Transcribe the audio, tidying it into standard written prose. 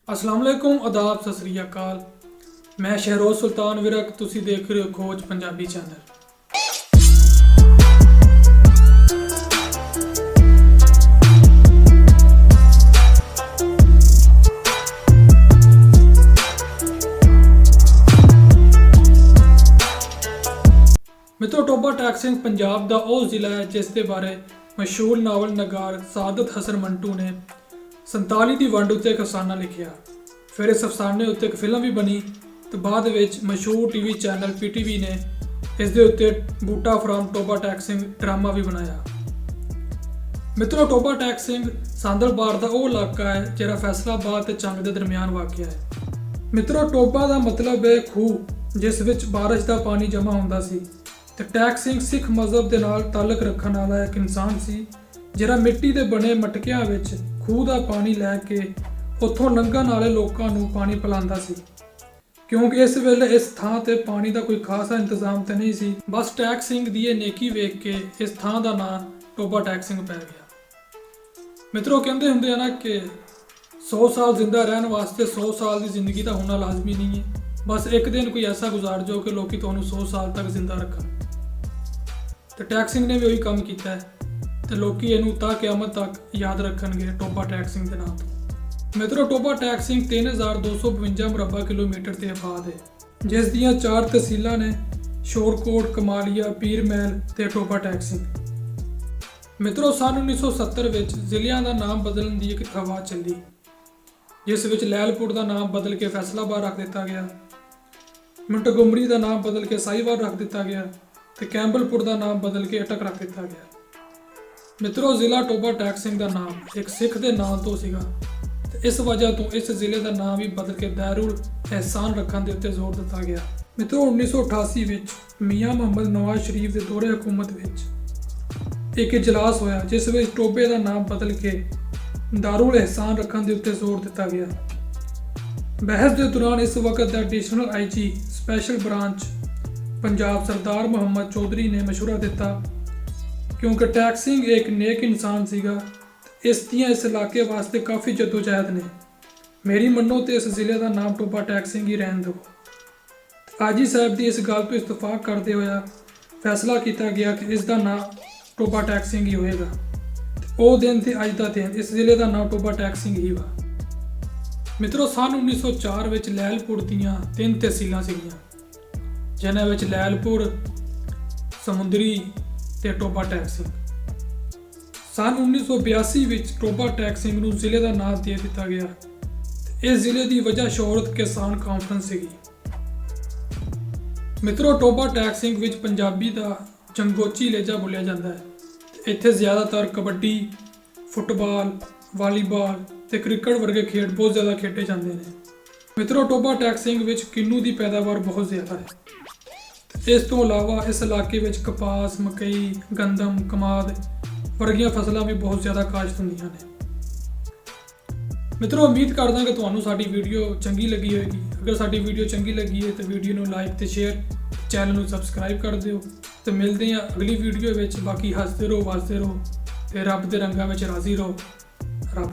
अस्सलाम वालेकुम आदाब सत श्री अकाल। मैं शहरोज सुल्तान विरक, तुसी देख रहे हो खोज पंजाबी चैनल। मित्रों, टोबा टैक सिंह पंजाब का वह जिला है जिस दे बारे मशहूर नावल नगार सादत हसन मंटू ने 47 की वंड उत्ते एक अफसाना लिखिया। फिर इस अफसाने उत्ते एक फिल्म भी बनी तो बाद विच मशहूर टीवी चैनल PTV ने इस दे उत्ते बूटा फ्रॉम टोबा टैक सिंह ड्रामा भी बनाया। मित्रों, टोबा टैक सिंह सांदलबार का वह इलाका है जिहड़ा फैसलाबाद ते चंग के दरमियान वाक़िया है। मित्रों, टोबा का मतलब है खूह जिस विच बारिश का पानी जमा होंदा सी ते टैक सिंह सिख मजहब के नाल ताल्लुक रखण वाला एक इंसान सी जिहड़ा मिट्टी के बने मटकियां विच खूह का पानी लैके उत्थों लंघण वाले लोगों को पानी पिलांदा सी, क्योंकि इस वेले इस थां ते पानी का कोई खासा इंतजाम तो नहीं सी। बस टैक सिंह दी नेकी वेख के इस थां का नाम टोबा टैक सिंह पै गया। मित्रों, कहते होंगे ना कि 100 साल जिंदा रहने वास्ते 100 साल की जिंदगी का होना लाजमी नहीं है। बस एक दिन कोई ऐसा गुजार जाओ कि लोग तुहानूं 100 साल तक जिंदा रखन। तो टैक सिंह ने भी वही काम किया है तो लोग इनू ता क़यामत तक याद रखणगे टोबा टैक सिंह के नाम तो। मित्रों, टोबा टैक सिंह 3252 मुरबा किलोमीटर से आबाद है जिस दियां 4 तहसीलां ने शोरकोट, कमालिया, पीर महल ते टोबा टैक सिंह। मित्रों, सन 1970 विच जिलिਆਂ का नाम बदलने की एक हवा चली जिस विच लैलपुर का नाम बदल के फैसलाबाद रख दिता गया, मोंटगोमरी का नाम बदल के साहिवाल रख दिता गया तो कैंबलपुर का नाम बदल के अटक रख दिता गया। मित्रों, जिला टोबा टैक सिंह का नाम एक सिख के नाम तो सीगा ते इस वजह तो इस जिले का नाम भी बदल के दैरुल एहसान रखने के उत्ते जोर दिता गया। मित्रों, 1988 विच मियाँ मुहम्मद नवाज शरीफ के दौरे हुकूमत विच एक इजलास होया जिस विच टोबे का नाम बदल के दारुल एहसान रखने के उत्ते जोर दिता गया। बहस के दौरान इस वक्त का additional IG special branch Punjab Sardar Muhammad Chaudhry ने मशवरा दिता, क्योंकि टैक सिंह एक नेक इंसान सीगा, इस दियां इस इलाके वास्ते काफ़ी जदोजहद ने। मेरी मनो तो इस जिले का नाम टोबा टैक सिंह ही रहन दो। आजी साहब की इस गल पर इतफाक करते हुए फैसला किया गया कि इसका नाम टोबा टैक सिंह ही होएगा। वो दिन थे अज का दिन इस जिले का नाम टोबा टैक सिंह ही वा। मित्रों, सन 1904 विच लैलपुर दियां 3 तहसीलां सीगियां जिन्हां विच लैलपुर, समुंदरी ते टोबा टैक सिंह। सन 1982 विच टोबा टैक सिंह नूं जिले का नाम दे दिता गया। इस जिले की वजह शोहरत किसान कॉन्फ्रेंस सीगी। मित्रों, टोबा टैक सिंह विच पंजाबी का जंगोची लेजा बोलिया जाता है। इत्थे ज़्यादातर कबड्डी, फुटबॉल, वालीबॉल ते क्रिकेट वर्गे खेड बहुत ज़्यादा खेडे जाते हैं। मित्रों, टोबा टैक सिंह विच किन्नू की पैदावार बहुत ज़्यादा है। इस तो इलावा इस इलाके में कपास, मकई, गंदम, कमाद वर्गियां फसलां भी बहुत ज़्यादा काश्त होंदियां ने। मित्रों, उम्मीद करदा कि तुहानूं साडी वीडियो चंगी लगी होगी। अगर साडी वीडियो चंगी लगी है तो वीडियो नूं लाइक ते शेयर, चैनल नूं सबसक्राइब कर दिओ तो मिलते हैं अगली वीडियो विच। बाकी हसते रहो, वसदे रहो ते रब दे रंगां विच राजी रहो। रब